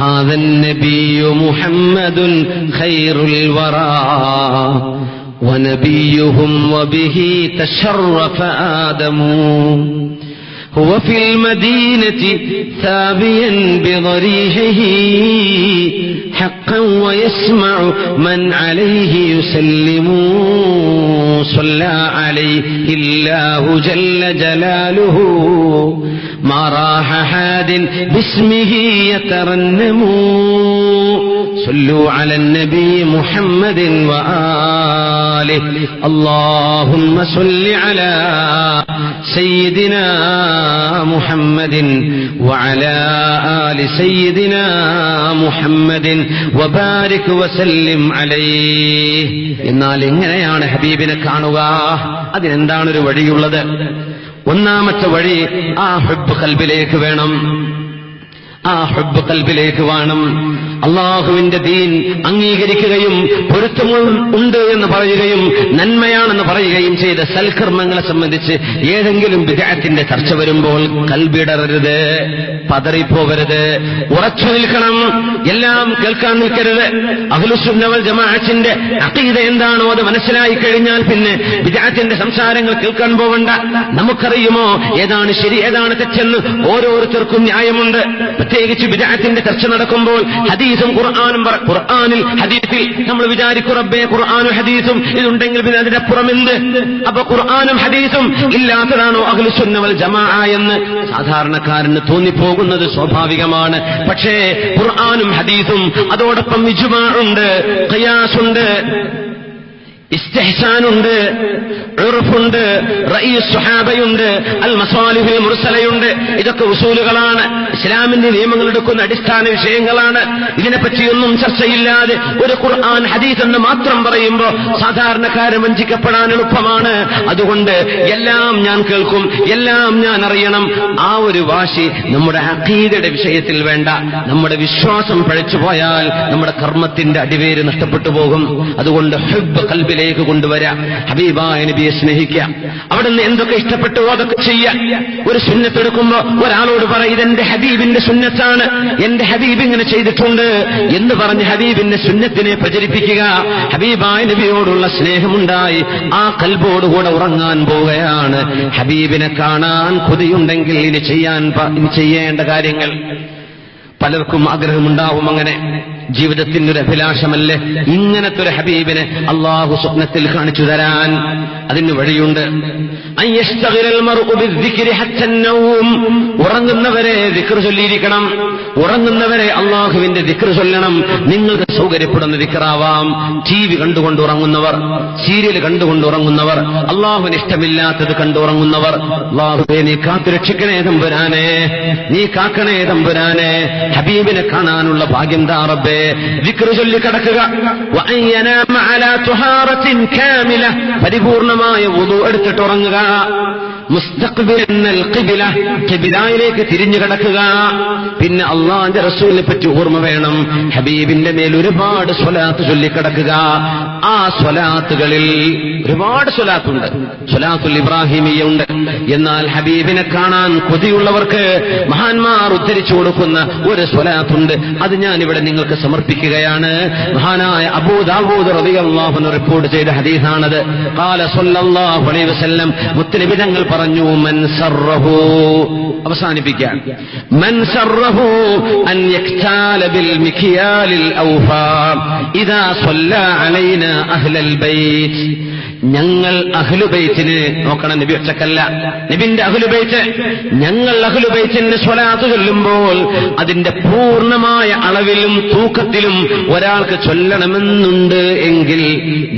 هذا النبي محمد خير الورى ونبيهم وبه تشرف آدم هو في المدينة ثابيا بضريحه حقا ويسمع من عليه يسلم صلى عليه الله جل جلاله ما راح حاد باسمه يترنم صلوا على النبي محمد وآله اللهم صل على سيدنا محمد وعلى آل سيدنا محمد وبارك وسلم عليه. എന്നാൽ എങ്ങനെയാണ് ഹബീബിനെ കാണുക? അതിനെന്താണ് ഒരു വഴിയുള്ളത്? ഒന്നാമത്തെ വഴി ആ ഹുബ്ബ് ഖൽബിലേക്ക് വേണം. ആ ഹുബ്ബ് ഖൽബിലേക്ക് വേണം. അള്ളാഹുവിന്റെ ദീൻ അംഗീകരിക്കുകയും പൊരുത്തമുണ്ട് എന്ന് പറയുകയും നന്മയാണെന്ന് പറയുകയും ചെയ്ത സൽക്കർമ്മങ്ങളെ സംബന്ധിച്ച് ഏതെങ്കിലും ബിദ്അത്തിന്റെ ചർച്ച വരുമ്പോൾ കൽബിടറരുത്, പതറിപ്പോവരുത്, ഉറച്ചു നിൽക്കണം. എല്ലാം കേൾക്കാൻ നിൽക്കരുത്. അഹ്ലുസുന്ന വൽ ജമാഅത്തിന്റെ അഖീദ എന്താണോ അത് മനസ്സിലായി കഴിഞ്ഞാൽ പിന്നെ ബിദ്അത്തിന്റെ സംസാരങ്ങൾ കേൾക്കാൻ പോവണ്ട. നമുക്കറിയുമോ ഏതാണ് ശരി ഏതാണ് തെറ്റെന്ന്? ഓരോരുത്തർക്കും ന്യായമുണ്ട്. പ്രത്യേകിച്ച് ബിദ്അത്തിന്റെ ചർച്ച നടക്കുമ്പോൾ ഹദീസും ഖുർആനും ഖുർആനിൽ ഹദീസിൽ നമ്മൾ വിചാരിക്കും റബ്ബേ ഖുർആനും ഹദീസും ഇതുണ്ടെങ്കിൽ പിന്നെ അതിനപ്പുറം എന്ത്? അപ്പൊ ഖുർആനും ഹദീസും ഇല്ലാത്തതാണോ അഹ്ലുസുന്ന വൽ ജമാഅ എന്ന് സാധാരണക്കാരന് തോന്നിപ്പോകുന്നത് സ്വാഭാവികമാണ്. പക്ഷേ ഖുർആനും ഹദീസും അതോടൊപ്പം ഇജ്മാഉണ്ട്, ഖിയാസുണ്ട്, ഇസ്തിഹ്സാനുണ്ട്, ഉർഫുണ്ട്, റഈസ് സ്വഹാബയുണ്ട്, അൽ മസാലിഹുൽ മുർസലയുണ്ട്. ഇതൊക്കെ ഉസൂലുകളാണ്, ഇസ്ലാമിന്റെ നിയമങ്ങൾ എടുക്കുന്ന അടിസ്ഥാന വിഷയങ്ങളാണ്. ഇതിനെപ്പറ്റിയൊന്നും ചർച്ചയില്ലാതെ ഒരു ഖുർആൻ ഹദീസ് എന്ന് മാത്രം പറയുമ്പോൾ സാധാരണക്കാരെ വഞ്ചിക്കപ്പെടാൻ എളുപ്പമാണ്. അതുകൊണ്ട് എല്ലാം ഞാൻ കേൾക്കും, എല്ലാം ഞാൻ അറിയണം. ആ ഒരു വാശി നമ്മുടെ അഖീദയുടെ വിഷയത്തിൽ വേണ്ട. നമ്മുടെ വിശ്വാസം പഴച്ചു പോയാൽ നമ്മുടെ കർമ്മത്തിന്റെ അടിവേര് നഷ്ടപ്പെട്ടു പോകും. അതുകൊണ്ട് ഹുബ്ബ് ഖൽബിൽ ിലേക്ക് കൊണ്ടുവരാം. ഹബീബായ നബിയെ സ്നേഹിക്കുക. അവിടുന്ന് എന്തൊക്കെ ഇഷ്ടപ്പെട്ടു അതൊക്കെ ചെയ്യാം. ഒരു സുന്നത്തെടുക്കുമ്പോ ഒരാളോട് പറയും ഇതെന്റെ ഹബീബിന്റെ സുന്നത്താണ്, എന്റെ ഹബീബ് ഇങ്ങനെ ചെയ്തിട്ടുണ്ട് എന്ന് പറഞ്ഞ് ഹബീബിന്റെ സുന്നത്തിനെ പ്രചരിപ്പിക്കുക. ഹബീബായ നബിയോടുള്ള സ്നേഹമുണ്ടായി ആ കൽബോടുകൂടെ ഉറങ്ങാൻ പോവുകയാണ്. ഹബീബിനെ കാണാൻ കൊതിയുണ്ടെങ്കിൽ ഇനി ചെയ്യേണ്ട കാര്യങ്ങൾ പലർക്കും ആഗ്രഹമുണ്ടാവും. അങ്ങനെ ജീവിതത്തിന്റെ ഒരു അഭിലാഷമല്ലേ ഇങ്ങനത്തെ ഒരു ഹബീബിനെ അള്ളാഹു സ്വപ്നത്തിൽ കാണിച്ചു തരാൻ? അതിന് വഴിയുണ്ട്. ഉറങ്ങുന്നവരെ ദിക്ർ ചൊല്ലിയിരിക്കണം. ഉറങ്ങുന്നവരെ അള്ളാഹുവിന്റെ ദിക്ർ ചൊല്ലണം. നിങ്ങൾക്ക് സൗകര്യപ്പെടുന്ന ദിക്റാവാം. ടി വി കണ്ടുകൊണ്ട് ഉറങ്ങുന്നവർ, സീരിയൽ കണ്ടുകൊണ്ട് ഉറങ്ങുന്നവർ, അള്ളാഹുവിന് ഇഷ്ടമില്ലാത്തത് കണ്ടുറങ്ങുന്നവർ, അള്ളാഹുവേ നീ കാത്തുരക്ഷിക്കണേ തമ്പുരാനെ, നീ കാക്കണേ തമ്പുരാനെ. ഹബീബിനെ കാണാനുള്ള ഭാഗ്യം താ റബ്ബേ. ദിക്ർ ചൊല്ലി കിടക്കുക. പരിപൂർണമായ വുളു എടുത്തിട്ട് ഉറങ്ങുക. ഖിബിലയിലേക്ക് തിരിഞ്ഞു കിടക്കുക. പിന്നെ അള്ളാന്റെ റസൂലിനെ പറ്റി ഓർമ്മ വേണം. ഹബീബിന്റെ മേൽ ഒരുപാട് സ്വലാത്ത് ചൊല്ലിക്കിടക്കുക. ആ സ്വലാത്തുകളിൽ ഒരുപാട് സ്വലാത്തുണ്ട്. സ്വലാത്തുൽ ഇബ്രാഹിമിയ ഉണ്ട്. എന്നാൽ ഹബീബിനെ കാണാൻ കൊതിയുള്ളവർക്ക് മഹാന്മാർ ഉദ്ധരിച്ചു കൊടുക്കുന്ന ഒരു സ്വലാത്തുണ്ട്. അത് ഞാൻ ഇവിടെ നിങ്ങൾക്ക് സമർപ്പിക്കുകയാണ്. മഹാനായ അബൂ ദാവൂദ് റളിയല്ലാഹു അൻഹു റിപ്പോർട്ട് ചെയ്ത ഹദീസാണത്. ഖാല സല്ലല്ലാഹു അലൈഹി വസല്ലം, മുത്തനബി തങ്ങൾ പറഞ്ഞു, മൻ സറഹു, അവസാനിപ്പിക്കാൻ, മൻ സറഹു അൻ യക്താല ബിൽ മിക്യാലിൽ ഔഫാ ഇദാ സ്വല്ലാ അലൈനാ അഹ്ലൽ ബൈത്ത്. ഞങ്ങൾ അഹ്ലുബൈത്തിന്, നോക്കണം നബി ഒറ്റക്കല്ല, നബിന്റെ അഹ്ലുബൈത്ത്, ഞങ്ങൾ അഹ്ലുബൈത്തിന് സ്വലാത്ത് ചൊല്ലുമ്പോൾ അതിന്റെ പൂർണ്ണമായ അളവിലും തൂക്കത്തിലും ഒരാൾക്ക് ചൊല്ലണമെന്നുണ്ട് എങ്കിൽ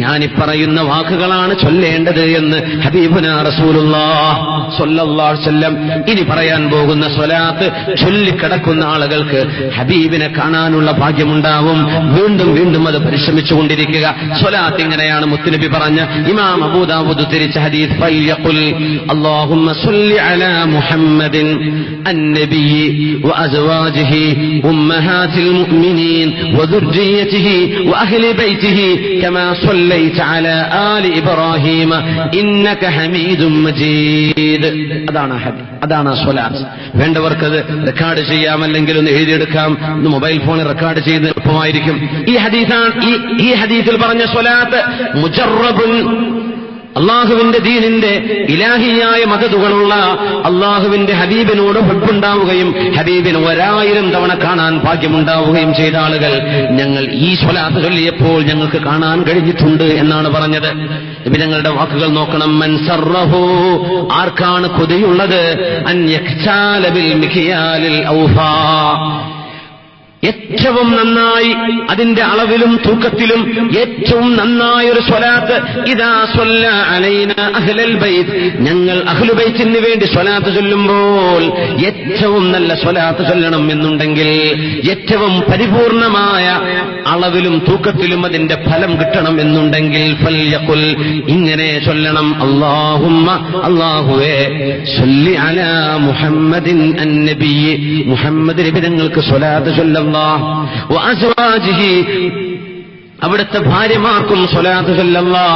ഞാനീ പറയുന്ന വാക്കുകളാണ് ചൊല്ലേണ്ടത് എന്ന് ഹബീബുനാ റസൂലുള്ളാഹ് സ്വല്ലല്ലാഹു അലൈഹി വസല്ലം. ഇനി പറയാൻ പോകുന്ന സ്വലാത്ത് ചൊല്ലിക്കിടക്കുന്ന ആളുകൾക്ക് ഹബീബിനെ കാണാനുള്ള ഭാഗ്യമുണ്ടാവും. വീണ്ടും വീണ്ടും അത് പരിശ്രമിച്ചുകൊണ്ടിരിക്കുക. സ്വലാത്ത് ഇങ്ങനെയാണ് മുത്തുനബി പറഞ്ഞ ഇമാം അബൂ ദാവൂദ് ഉദ്ധരിച്ച ഹദീസ് ഫയഖുൽ അല്ലാഹുമ്മ സ്വല്ലി അലാ മുഹമ്മദിൻ അന്നബിയ്യി വഅസ്വാജിഹി ഉമ്മഹാത്തിൽ മുഅ്മിനീൻ വദുർരിയ്യതിഹി വഅഹ്ലി ബൈതിഹി കമാ സ്വല്ലൈത അലാ ആലി ഇബ്രാഹീം ഇന്നക ഹമീദും മജീദ്. അതാണ് സ്വലാത്ത്. വേണ്ടവർക്കത് റെക്കോർഡ് ചെയ്യാം, അല്ലെങ്കിൽ ഒന്ന് എഴുതിയെടുക്കാം. ഒന്ന് മൊബൈൽ ഫോണിൽ റെക്കോർഡ് ചെയ്ത് എളുപ്പമായിരിക്കും. ഈ ഹദീസിൽ പറഞ്ഞ സ്വലാത്ത് മുജറബുൻ, അള്ളാഹുവിന്റെ ദീനിന്റെ ഇലാഹിയായ മദതുകളുള്ള അള്ളാഹുവിന്റെ ഹബീബിനോട് ഹുബ്ബുണ്ടാവുകയും ഹബീബിന് 1000 തവണ കാണാൻ ഭാഗ്യമുണ്ടാവുകയും ചെയ്ത ആളുകൾ ഞങ്ങൾ ഈ സ്വലാത്ത് ചൊല്ലിയപ്പോൾ ഞങ്ങൾക്ക് കാണാൻ കഴിഞ്ഞിട്ടുണ്ട് എന്നാണ് പറഞ്ഞത്. നബി ഞങ്ങളുടെ വാക്കുകൾ നോക്കണം. മൻ സർറഹു, ആർക്കാണ് കൊതിയുള്ളത്, അൻ യഖ്ചാല ബിൽ മിഖ്യാലിൽ ഔഫാ, ഏറ്റവും നന്നായി അതിന്റെ അളവിലും തൂക്കത്തിലും ഏറ്റവും നന്നായ ഒരു സ്വലാത്ത്, ഇദാ സ്വല്ല അലൈന അഹ്ലൽ ബൈത്ത്, ഞങ്ങൾ അഹ്ലു ബൈത്തിന് വേണ്ടി സ്വലാത്ത് ചൊല്ലുമ്പോൾ ഏറ്റവും നല്ല സ്വലാത്ത് ചൊല്ലണം എന്നുണ്ടെങ്കിൽ, ഏറ്റവും പരിപൂർണമായ അളവിലും തൂക്കത്തിലും അതിന്റെ ഫലം കിട്ടണം എന്നുണ്ടെങ്കിൽ ഫൽയഖുൽ, ഇങ്ങനെ ചൊല്ലണം. അല്ലാഹുമ്മ, അല്ലാഹുവേ, സ്വല്ലി അലാ മുഹമ്മദിൻ അന്നബി, മുഹമ്മദ് നബി ഞങ്ങൾക്ക് സ്വലാത്ത് ചൊല്ലണം. വഅസ്വാജിഹി, അവിടുത്തെ ഭാര്യമാർക്കും സ്വലാത്ത് ചൊല്ലല്ലാ.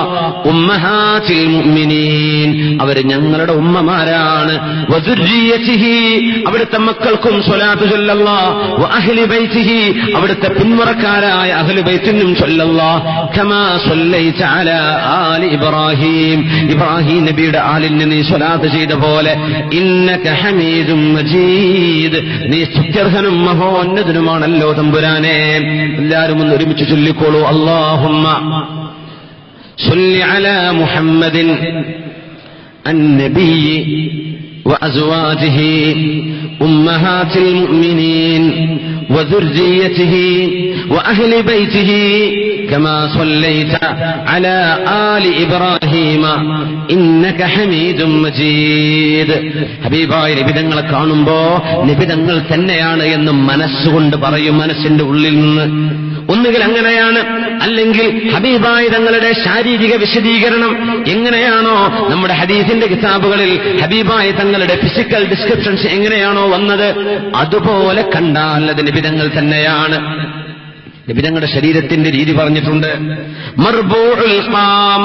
ഉമ്മഹാത്തിൽ മുഅ്മിനീൻ, അവർ ഞങ്ങളുടെ ഉമ്മമാരാണ്. വദുർരിയ്യതിഹി, അവിടുത്തെ മക്കൾക്കും സ്വലാത്ത് ചൊല്ലല്ലാ. വഅഹ്ലി ബൈതിഹി, അവിടുത്തെ പിന്മുറക്കാരായ അഹ്ലു ബൈത്തിനും ചൊല്ലല്ലാ. കമാ സ്വല്ലൈത അലാ ആലി ഇബ്രാഹീം, ഇബ്രാഹീം നബിയുടെ ആലിന് നീ സ്വലാത്ത് ചെയ്ത പോലെ. ഇന്നക ഹമീദും മജീദ്, നീ സ്തുത്യർഹനും മഹോന്നതനുമാണല്ലോ തമ്പുരാനെ. എല്ലാവരും ഒന്ന് ഒരുമിച്ച് ചൊല്ലിക്കോളൂ. اللهم صل على محمد النبي وأزواجه أمهات المؤمنين وذريته وأهل بيته كما صليت على آل إبراهيم إنك حميد مجيد. ഹബീബായ നിബിതങ്ങളെ കാണുമ്പോ നിബിതങ്ങൾ തന്നെയാണ് എന്ന് മനസ്സുകൊണ്ട് പറയും, മനസ്സിന്റെ ഉള്ളിൽ നിന്ന്. ഒന്നുകിൽ അങ്ങനെയാണ്, അല്ലെങ്കിൽ ഹബീബായ തങ്ങളുടെ ശാരീരിക വിശദീകരണം എങ്ങനെയാണോ നമ്മുടെ ഹദീസിന്റെ കിതാബുകളിൽ ഹബീബായ തങ്ങളുടെ ഫിസിക്കൽ ഡിസ്ക്രിപ്ഷൻസ് എങ്ങനെയാണോ വന്നത്, അതുപോലെ കണ്ടാൽ അത് നിബിതങ്ങൾ തന്നെയാണ്. നബിതങ്ങളുടെ ശരീരത്തിന്റെ രീതി പറഞ്ഞിട്ടുണ്ട്. മർബൂഉൽ ഖാമ,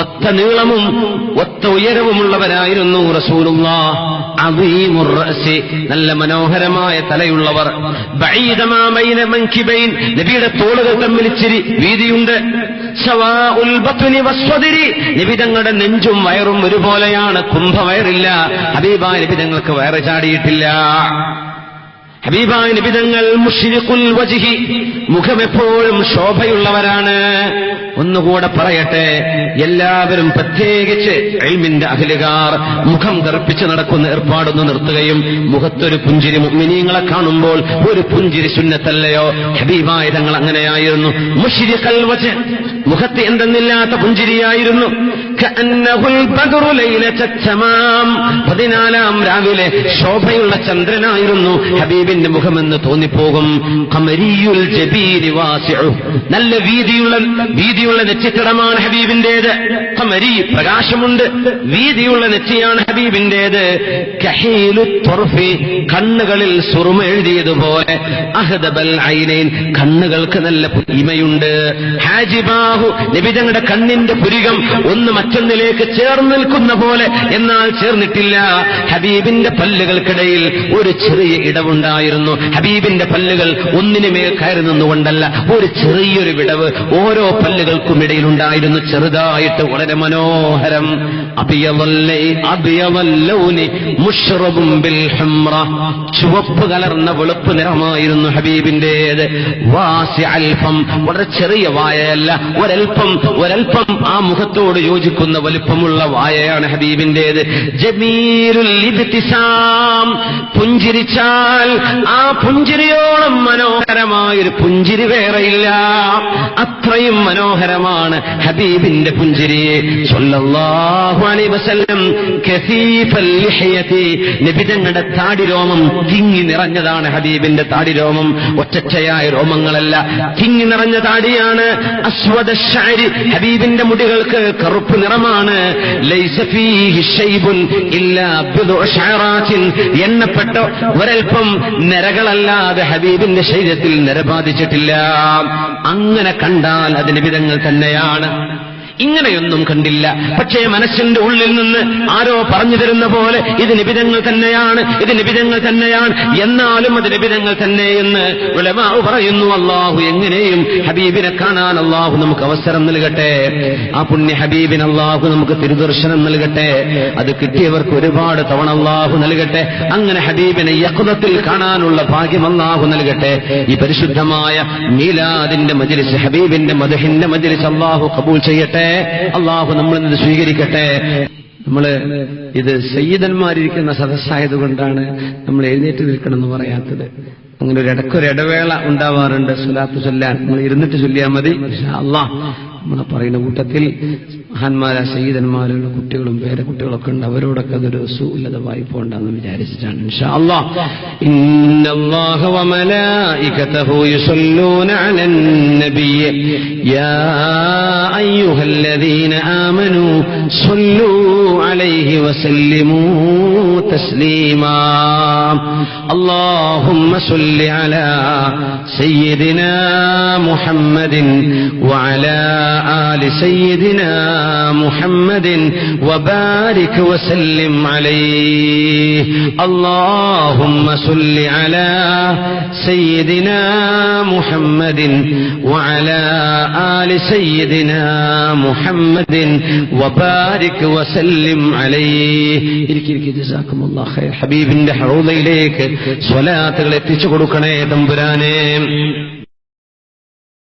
ഒത്ത നീളമും ഒത്ത ഉയരവുമുള്ളവരായിരുന്നു റസൂലുള്ളാഹ്. അദീമുർ റഅസി, നല്ല മനോഹരമായ തലയുള്ളവർ. ബഈദമാ ബൈന മൻകിബൈൻ, നബിയുടെ തോളുകൾ തമ്മിൽ ഇച്ചിരി വീതിയുണ്ട്. സവാഉൽ ബത്നി വസ്സദ്രി, നബിതങ്ങളുടെ നെഞ്ചും വയറും ഒരുപോലെയാണ്, കുംഭവയറില്ല. ഹബീബായ നബിതങ്ങൾക്ക് വയറ് ചാടിയിട്ടില്ല. ഹബീബായ നബിതങ്ങൾ മുശ്രിഖുൽ വജ്ഹി, മുഖം എപ്പോഴും ശോഭയുള്ളവരാണ്. ഒന്നുകൂടെ പറയട്ടെ, എല്ലാവരും പ്രത്യേകിച്ച് ഇൽമിന്റെ അഹ്ലുകാർ മുഖം കറുപ്പിച്ച് നടക്കുന്ന ഏർപ്പാടൊന്ന് നിർത്തുകയും മുഖത്തൊരു പുഞ്ചിരി, മുഅ്മിനീങ്ങളെ കാണുമ്പോൾ ഒരു പുഞ്ചിരി സുന്നത്തല്ലയോ? ഹബീബായ തങ്ങൾ അങ്ങനെയായിരുന്നു. മുശ്രിഖുൽ വജ്ഹ്, മുഖത്ത് എന്തെന്നില്ലാത്ത പുഞ്ചിരിയായിരുന്നു. കഅന്നഹുൽ ബദ്റു ലൈലത്തൽ തമാം, 14 രാവിലെ ശോഭയുള്ള ചന്ദ്രനായിരുന്നു ഹബീബിന്റെ മുഖമെന്ന് തോന്നിപ്പോകും. ഖമരിയുൽ ജബീനി വാസിഉ, നല്ല വീതിയുള്ള നെറ്റിത്തടമാണ് ഹബീബിന്റേത്. ഖമരി, പ്രകാശമുണ്ട്, വീതിയുള്ള നെറ്റിയാണ് ഹബീബിന്റേത്. കഹീലു ത്വർഫി, കണ്ണുകളിൽ സുറുമ എഴുതിയതുപോലെ. അഹ്ദബൽ ഐനൈൻ, കണ്ണുകൾക്ക് നല്ല പുരിമയുണ്ട്. ഹാജിബാഹു, നബിതങ്ങളുടെ കണ്ണിന്റെ പുരികം ഒന്ന് മറ്റൊന്നിലേക്ക് ചേർന്ന് നിൽക്കുന്ന പോലെ, എന്നാൽ ചേർന്നിട്ടില്ല. ഹബീബിന്റെ പല്ലുകൾക്കിടയിൽ ഒരു ചെറിയ ഇടവുണ്ടായിരുന്നു. ഹബീബിന്റെ പല്ലുകൾ ഒന്നിനുമേൽ കയറി നിന്നുകൊണ്ടല്ല, ഒരു ചെറിയൊരു വിടവ് ഓരോ പല്ലുകൾക്കും ഇടയിലുണ്ടായിരുന്നു, ചെറുതായിട്ട്, വളരെ മനോഹരം. അബിയവല്ലൗനി മുശ്റബും ബിൽ ഹുംറ, ചുവപ്പ് കലർന്ന വെളുപ്പ് നിറമായിരുന്നു ഹബീബിന്റേത്. വാസിഅൽ ഫം, വളരെ ചെറിയ വായയല്ല, ഒരൽപ്പം ആ മുഖത്തോട് യോജിക്കും നിൽക്കുന്ന വലുപ്പമുള്ള വായയാണ് ഹബീബിന്റേത്. ജമീലുൽ ഇബ്തിസാം, പുഞ്ചിരിച്ചാൽ ആ പുഞ്ചിരിയോളം മനോഹരമായൊരു പുഞ്ചിരി വേറെയില്ല. അത്രയും മനോഹരമാണ് ഹബീബിന്റെ പുഞ്ചിരി സ്വല്ലല്ലാഹു അലൈഹി വസല്ലം. കസീഫൽ ലിഹ്യതി, നബി തങ്ങളുടെ താടിരോമം തിങ്ങി നിറഞ്ഞതാണ്. ഹബീബിന്റെ താടിരോമം ഒറ്റയായ രോമങ്ങളല്ല, തിങ്ങി നിറഞ്ഞ താടിയാണ്. അസ്വദ ശഅരി, ഹബീബിന്റെ മുടികൾക്ക് കറുപ്പ് നിറമാണ്. ലൈസ ഫീഹി ശൈബുൻ ഇല്ലാ ബിദു ശഅറാത്തിൻ, എണ്ണപ്പെട്ട ഒരൽപ്പം നരകളല്ലാതെ ഹബീബിന്റെ ശരീരത്തിൽ നര ബാധിച്ചിട്ടില്ല. അങ്ങനെ കണ്ടാൽ അത് നിബിധങ്ങൾ തന്നെയാണ്. ഇങ്ങനെയൊന്നും കണ്ടില്ല. പക്ഷേ മനസ്സിന്റെ ഉള്ളിൽ നിന്ന് ആരോ പറഞ്ഞു തരുന്ന പോലെ ഇത് നിബിധങ്ങൾ തന്നെയാണ്, ഇത് നിബിധങ്ങൾ തന്നെയാണ്, എന്നാലും അത് നിബിധങ്ങൾ തന്നെ എന്ന് ഉലമാ പറയുന്നു. അള്ളാഹു എങ്ങനെയും ഹബീബിനെ കാണാൻ അള്ളാഹു നമുക്ക് അവസരം നൽകട്ടെ. ആ പുണ്യ ഹബീബിന് അള്ളാഹു നമുക്ക് തിരുദർശനം നൽകട്ടെ. അത് കിട്ടിയവർക്ക് ഒരുപാട് തവണ അള്ളാഹു നൽകട്ടെ. അങ്ങനെ ഹബീബിനെ യഖ്ദത്തിൽ കാണാനുള്ള ഭാഗ്യം അള്ളാഹു നൽകട്ടെ. ഈ പരിശുദ്ധമായ മീലാദിന്റെ മജ്ലിസ്, ഹബീബിന്റെ മദ്ഹിന്റെ മജ്ലിസ് അള്ളാഹു ഖബൂൽ ചെയ്യട്ടെ. അള്ളാഹു നമ്മളിൽ നിന്ന് സ്വീകരിക്കട്ടെ. നമ്മള് ഇത് സയ്യിദന്മാരിരിക്കുന്ന സദസ്സായതുകൊണ്ടാണ് നമ്മൾ എഴുന്നേറ്റ് നിൽക്കണമെന്ന് പറയാത്തത്. അങ്ങനെ ഒരു ഇടവേള ഉണ്ടാവാറുണ്ട് സ്വലാത്ത് ചൊല്ലാൻ. നമ്മൾ ഇരുന്നിട്ട് ചൊല്ലിയാൽ മതി. ഇൻഷാ അല്ലാഹ് നമ്മളെ പറയുന്ന കൂട്ടത്തിൽ മഹാന്മാരായ സയ്യിദന്മാരുടെ കുട്ടികളും പേരക്കുട്ടികളൊക്കെ ഉണ്ട്. അവരോടൊക്കെ അതൊരു സുലത വായ്പോണ്ടെന്ന് വിചാരിച്ചിട്ടാണ്. ഇൻഷാ അല്ലാഹ്. ഇന്നല്ലാഹ വമലായികതഹു യുസല്ലൂന അലൻ നബിയ്യ യാ അയ്യുഹല്ലദീന ആമനൂ സ്വല്ലൂ അലൈഹി വസല്ലിമൂ തസ്ലീമാ. അല്ലാഹുമ്മ സ്വല്ലി അലാ സയ്യിദിനാ മുഹമ്മദിൻ വഅലാ ആലി സയ്യിദിനാ محمد وبارك وسلم عليه. اللهم صل على سيدنا محمد وعلى آل سيدنا محمد وبارك وسلم عليه. جزاكم الله خير. ഹബീബിന്റെ ഹൗളയിലേക്ക് സ്വലാത്തുകൾ എത്തിച്ചു കൊടുക്കണേ തമ്പുരാനേ.